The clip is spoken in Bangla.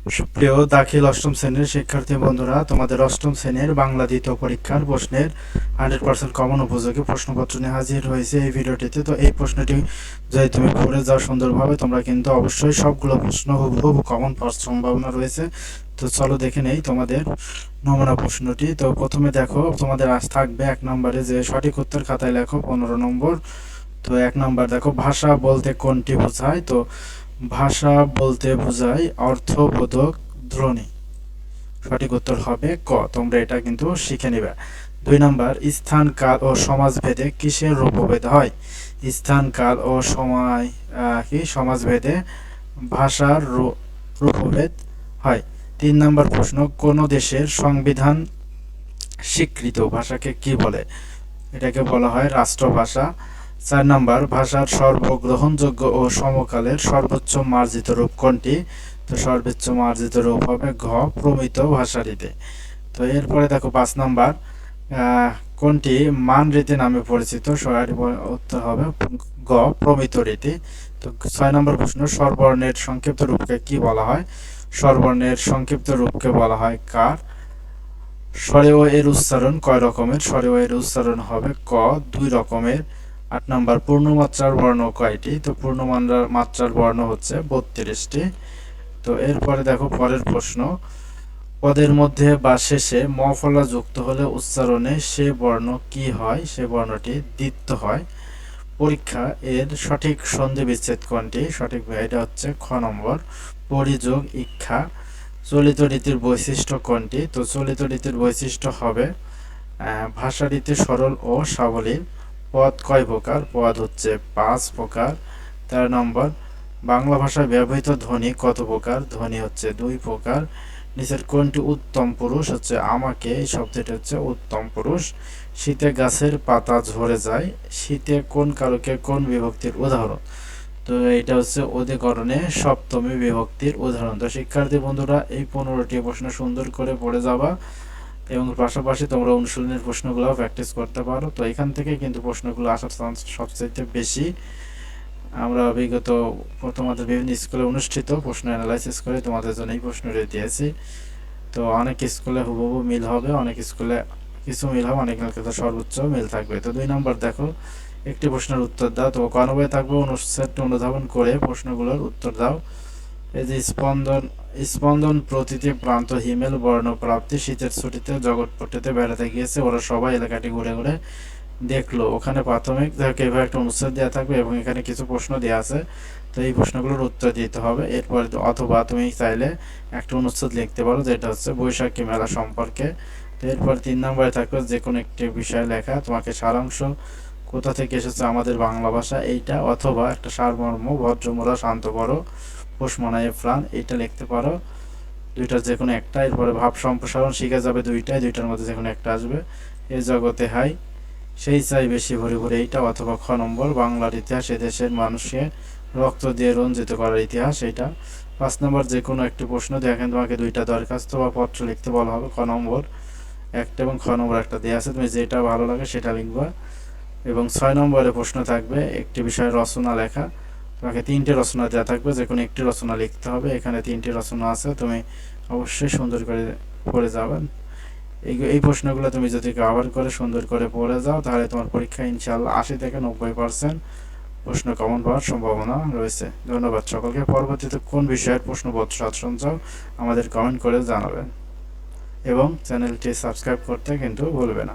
সুপ্রিয় দাখিল অষ্টম শ্রেণীর শিক্ষার্থী বন্ধুরা, তোমাদের অষ্টম শ্রেণীর বাংলা দ্বিতীয় পরীক্ষার প্রশ্নের 100% কমন উপযোগী প্রশ্নপত্র নিয়ে হাজির হয়েছে এই ভিডিওটিতে। তো এই প্রশ্নটি যদি তুমি পড়ে যাও সুন্দরভাবে, তোমরা কিন্তু অবশ্যই সবগুলো প্রশ্ন হুবহু কমন পাওয়ার সম্ভাবনা রয়েছে। তো চলো দেখে নেই তোমাদের নমুনা প্রশ্নটি। তো প্রথমে দেখো, তোমাদের আজ থাকবে 1 নম্বরে যে সঠিক উত্তর খাতায় লেখো 15 নম্বর। তো 1 নম্বর দেখো, ভাষা বলতে কোনটি বোঝায়? তো ভাষা বলতে বোঝায় অর্থবোধক ধ্বনি। সঠিক উত্তর হবে ক। তোমরা এটা কিন্তু শিখে নিবে। 2 নাম্বার, স্থান কাল ও সমাজ ভেদে কিসের রূপভেদ হয়? স্থান কাল ও সময় সমাজ ভেদে ভাষার রূপভেদ হয়। 3 নাম্বার প্রশ্ন, কোন দেশের সংবিধান স্বীকৃত ভাষাকে কি বলে? এটাকে বলা হয় রাষ্ট্রভাষা। 4 নাম্বার, ভাষার সর্বগ্রহণযোগ্য ও সমকালের সর্বোচ্চ মার্জিত রূপ কোনটি? তো সর্বোচ্চ মার্জিত রূপ হবে ঘ, প্রমিত ভাষারীতি। তো এরপরে দেখো 5 নাম্বার, কোনটি মান রীতি নামে পরিচিত? সঠিক উত্তর হবে গ, প্রমিত রীতি। তো 6 নম্বর প্রশ্ন, স্বরবর্ণের সংক্ষিপ্ত রূপকে কি বলা হয়? স্বরবর্ণের সংক্ষিপ্ত রূপকে বলা হয় কার? স্বরেয় এর উচ্চারণ কয় রকমের? স্বরেয় এর উচ্চারণ হবে ক, 2 রকমের। 8 নাম্বার, পূর্ণমাত্রার বর্ণ কয়টি? তো পূর্ণমাত্রার বর্ণ হচ্ছে 32টি। তো এরপরে দেখো পরের প্রশ্ন, পদের মধ্যে বা শেষে ম ফলা যুক্ত হলে উচ্চারণে সে বর্ণ কি হয়? সে বর্ণটি দ্বিত্ব হয়। পরীক্ষা এর সঠিক সন্ধি বিচ্ছেদ কোনটি? সঠিক এটা হচ্ছে খ নম্বর, পরিযোগ ইক্ষা। চলিত রীতির বৈশিষ্ট্য কোনটি? তো চলিত রীতির বৈশিষ্ট্য হবে ভাষা রীতি সরল ও সাবলীল। পদ কয় প্রকার? পদ হচ্ছে 5 প্রকার। 13 নম্বর, বাংলা ভাষায় ব্যবহৃত ধ্বনি কত প্রকার? ধ্বনি হচ্ছে 2 প্রকার। নিচের কোনটি উত্তম পুরুষ? হচ্ছে আমাকে, এই শব্দটি হচ্ছে উত্তম পুরুষ। শীতে গাছের পাতা ঝরে যায়, শীতে কোন কারকে কোন বিভক্তির উদাহরণ? তো এটা হচ্ছে অধিকরণে সপ্তমী বিভক্তির উদাহরণ। তো শিক্ষার্থী বন্ধুরা, এই 15টি প্রশ্ন সুন্দর করে পড়ে যাবা এবং পাশাপাশি তোমরা অনুশীলনের প্রশ্নগুলো প্র্যাকটিস করতে পারো। তো এখান থেকে কিন্তু প্রশ্নগুলো আসার চান্স সবচেয়ে বেশি। আমরা বিগত তোমাদের বিভিন্ন স্কুলে অনুষ্ঠিত প্রশ্ন অ্যানালাইসিস করে তোমাদের জন্য এই প্রশ্নটি দিয়েছি। তো অনেক স্কুলে হুবহু মিল হবে, অনেক স্কুলে কিছু মিল হবে, অনেক ক্ষেত্রে সর্বোচ্চ মিল থাকবে। তো 2 নম্বর দেখো, একটি প্রশ্নের উত্তর দাও। তো কনবয়ে থাকবে, অনুচ্ছেদটি অনুধাবন করে প্রশ্নগুলোর উত্তর দাও। এই যে স্পন্দন প্রতিটি প্রান্ত হিমেল বর্ণ প্রাপ্তি শীতের ছুটিতে জগৎপট্টিতে বেড়াতে গিয়েছে, ওরা সবাই এলাকাটি ঘুরে ঘুরে দেখলো। ওখানে প্রাথমিক দেখো এভাবে একটা অনুচ্ছেদ দেওয়া থাকবে এবং এখানে কিছু প্রশ্ন দেওয়া আছে। তো এই প্রশ্নগুলোর উত্তর দিতে হবে। এরপরে অথবা তুমি চাইলে একটা অনুচ্ছেদ লিখতে পারো, যেটা হচ্ছে বৈশাখী মেলা সম্পর্কে। তো এরপর 3 নম্বরে থাকবে যে কোনো একটি বিষয় লেখা, তোমাকে সারাংশ, কোথা থেকে এসেছে আমাদের বাংলা ভাষা এইটা, অথবা একটা সারমর্ম, ভদ্রমোরা শান্ত বড় পোষ মানায় প্রাণ, এইটা লিখতে পারো। দুইটার যে কোনো একটা। এরপরে ভাব সম্প্রসারণ শিখে যাবে দুইটাই, দুইটার মধ্যে যে কোনো একটা আসবে। এ জগতে হাই সেই চাই বেশি ভরে ভরে, এইটা। অথবা খ নম্বর, বাংলার ইতিহাস এদেশের মানুষকে রক্ত দিয়ে রঞ্জিত করার ইতিহাস, এইটা। 5 নম্বর, যে কোনো একটি প্রশ্ন দেখেন, তোমাকে 2টা দরখাস্ত বা পত্র লিখতে বলা হবে, ক নম্বর একটা এবং খ নম্বর একটা দেওয়া আছে, তুমি যেটা ভালো লাগে সেটা লিখবা। এবং 6 নম্বরে প্রশ্ন থাকবে একটি বিষয়ের রচনা লেখা, তোমাকে 3টে রচনা দেওয়া থাকবে, যে কোনো একটি রচনা লিখতে হবে। এখানে 3টি রচনা আছে, তুমি অবশ্যই সুন্দর করে পড়ে যাবেন। এই প্রশ্নগুলো তুমি যদি কভার করে সুন্দর করে পড়ে যাও, তাহলে তোমার পরীক্ষা ইনশাআল্লাহ 80 থেকে 90% প্রশ্ন কমন পাওয়ার সম্ভাবনা রয়েছে। ধন্যবাদ সকলকে। পরবর্তীতে কোন বিষয়ের প্রশ্নপত্র সাজেশন চাও আমাদের কমেন্ট করে জানাবেন এবং চ্যানেলটি সাবস্ক্রাইব করতে কিন্তু ভুলবে না।